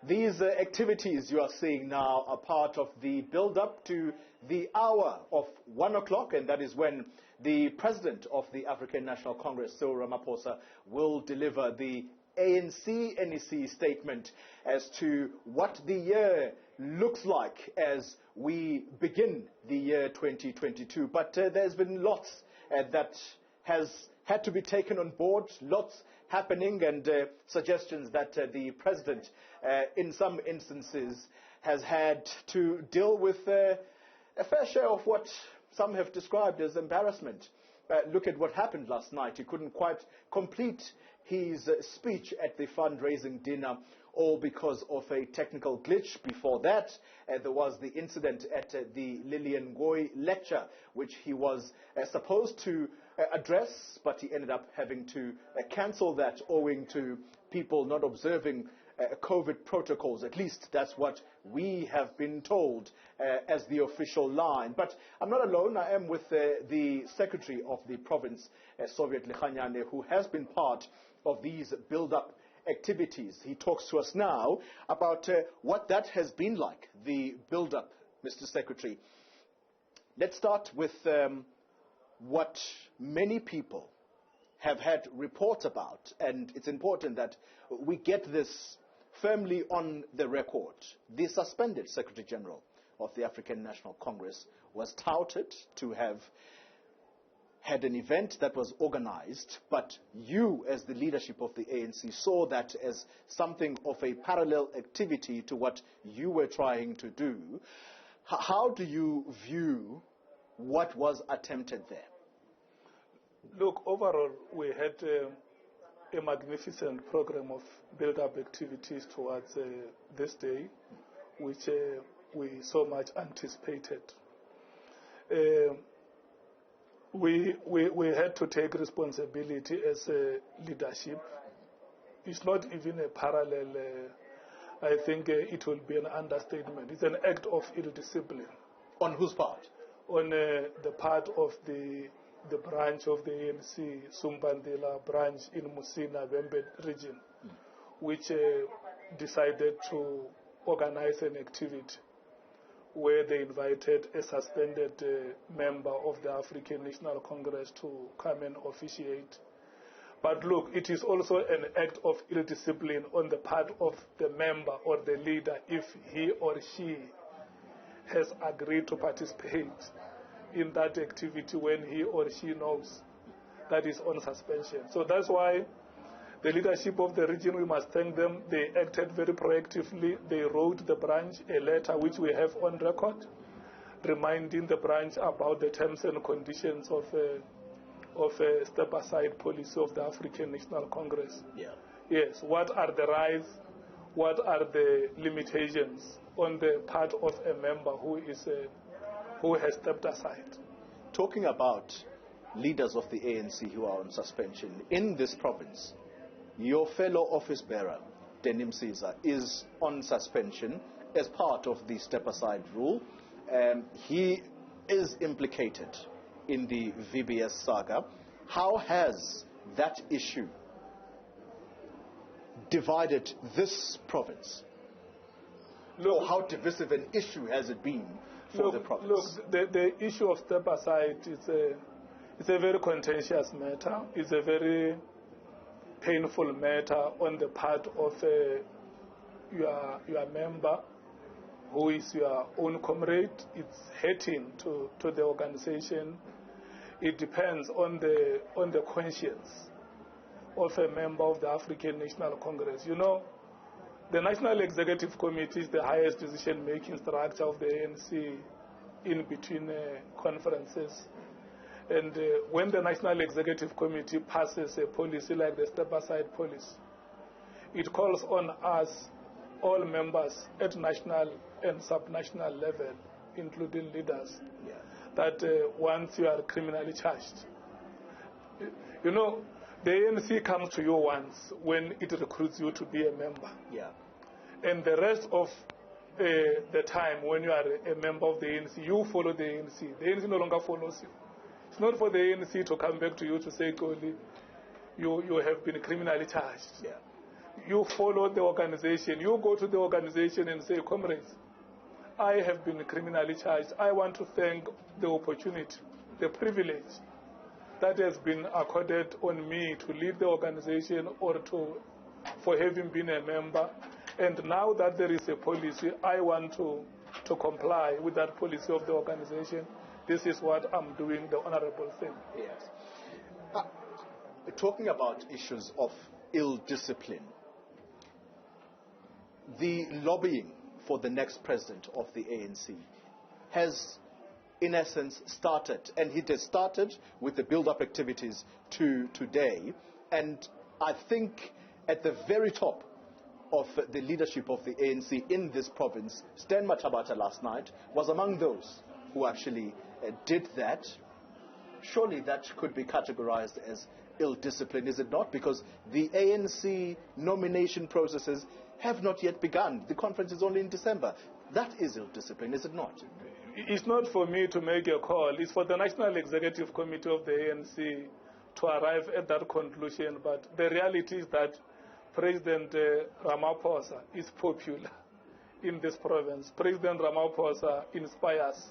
These activities you are seeing now are part of the build-up to the hour of 1 o'clock, and that is when the President of the African National Congress, Cyril Ramaphosa, will deliver the ANC NEC statement as to what the year looks like as we begin the year 2022. But there's been lots that has had to be taken on board, lots happening, and suggestions that the President, in some instances, has had to deal with a fair share of what some have described as embarrassment. Look at what happened last night. He couldn't quite complete his speech at the fundraising dinner, all because of a technical glitch. Before that, there was the incident at the Lillian Ngoyi lecture, which he was supposed to address, but he ended up having to cancel that owing to people not observing COVID protocols. At least that's what we have been told as the official line. But I'm not alone. I am with the Secretary of the province, Soviet Lekganyane, who has been part of these build-up activities. He talks to us now about what that has been like, the build-up, Mr. Secretary. Let's start with what many people have had reports about, and it's important that we get this firmly on the record. The suspended Secretary General of the African National Congress was touted to have had an event that was organized, but you, as the leadership of the ANC, saw that as something of a parallel activity to what you were trying to do. How do you view what was attempted there? Look, overall, we had a magnificent program of build-up activities towards this day, which we so much anticipated. We had to take responsibility as a leadership. It's not even a parallel. I think it will be an understatement. It's an act of ill discipline. On whose part? On the part of the branch of the ANC, Sumbandela branch in Musina, Vembe region, which decided to organize an activity where they invited a suspended member of the African National Congress to come and officiate. But look, it is also an act of ill discipline on the part of the member or the leader if he or she has agreed to participate in that activity when he or she knows that is on suspension. So that's why the leadership of the region, we must thank them. They acted very proactively. They wrote the branch a letter which we have on record, reminding the branch about the terms and conditions of a step-aside policy of the African National Congress. Yeah. Yes, what are the rights, what are the limitations on the part of a member who has stepped aside. Talking about leaders of the ANC who are on suspension in this province, your fellow office bearer, Denim Caesar, is on suspension as part of the step-aside rule. He is implicated in the VBS saga. How has that issue divided this province? Look, how divisive an issue has it been for the province? Look, the issue of step-aside is a very contentious matter. It's a very painful matter on the part of your member, who is your own comrade. It's hurting to the organization. It depends on the conscience of a member of the African National Congress. You know, the National Executive Committee is the highest decision-making structure of the ANC in between conferences. And when the National Executive Committee passes a policy like the step-aside policy, it calls on us, all members at national and subnational level, including leaders, that once you are criminally charged, you know, the ANC comes to you once when it recruits you to be a member. Yeah. And the rest of the time when you are a member of the ANC, you follow the ANC. The ANC no longer follows you. It's not for the ANC to come back to you to say, Xoli, you have been criminally charged. Yeah. You follow the organization. You go to the organization and say, comrades, I have been criminally charged. I want to thank the opportunity, the privilege that has been accorded on me to lead the organization or for having been a member. And now that there is a policy, I want to comply with that policy of the organization. This is what I'm doing, the honorable thing. Yes. Talking about issues of ill discipline, the lobbying for the next president of the ANC has, in essence, started, and it has started with the build-up activities to today. And I think at the very top of the leadership of the ANC in this province, Stan Mathabata last night was among those who actually did that. Surely that could be categorized as ill-discipline, is it not? Because the ANC nomination processes have not yet begun. The conference is only in December. That is ill-discipline, is it not? It's not for me to make a call. It's for the National Executive Committee of the ANC to arrive at that conclusion. But the reality is that President Ramaphosa is popular in this province. President Ramaphosa inspires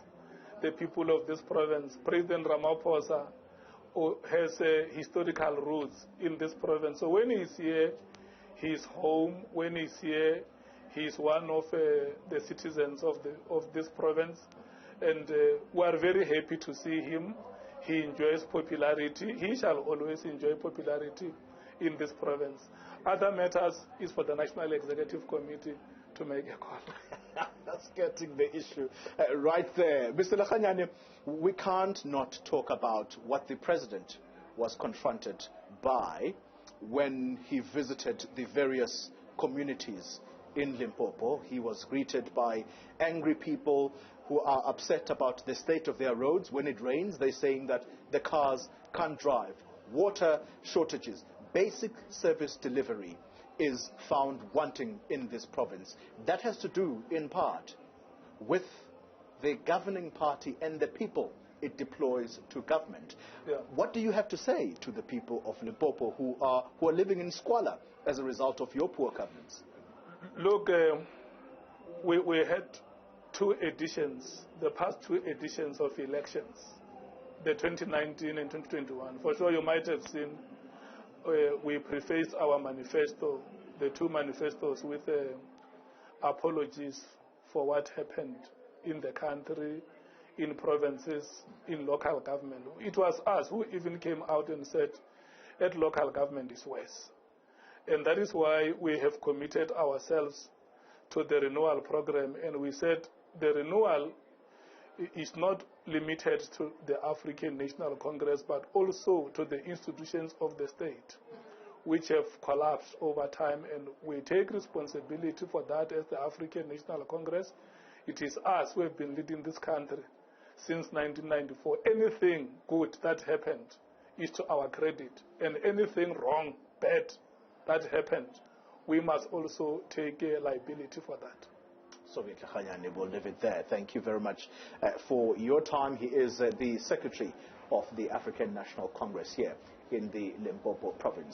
the people of this province. President Ramaphosa has historical roots in this province. So when he's here, he's home. When he's here, he's one of the citizens of this province. And we are very happy to see him. He enjoys popularity. He shall always enjoy popularity in this province. Other matters is for the National Executive Committee to make a call. That's getting the issue right there. Mr. Lekganyane, we can't not talk about what the president was confronted by when he visited the various communities in Limpopo. He was greeted by angry people who are upset about the state of their roads. When it rains, they're saying that the cars can't drive. Water shortages, basic service delivery is found wanting in this province. That has to do, in part, with the governing party and the people it deploys to government. Yeah. What do you have to say to the people of Limpopo who are living in squalor as a result of your poor governance? Look, we had two editions, the past two editions of elections, the 2019 and 2021. For sure, you might have seen we prefaced our manifesto, the two manifestos, with apologies for what happened in the country, in provinces, in local government. It was us who even came out and said that local government is worse. And that is why we have committed ourselves to the renewal program. And we said the renewal is not limited to the African National Congress, but also to the institutions of the state, which have collapsed over time. And we take responsibility for that as the African National Congress. It is us who have been leading this country since 1994. Anything good that happened is to our credit. And anything wrong, bad, that happened, we must also take liability for that. So Lekganyane, we'll leave it there. Thank you very much for your time. He is the Secretary of the African National Congress here in the Limpopo province.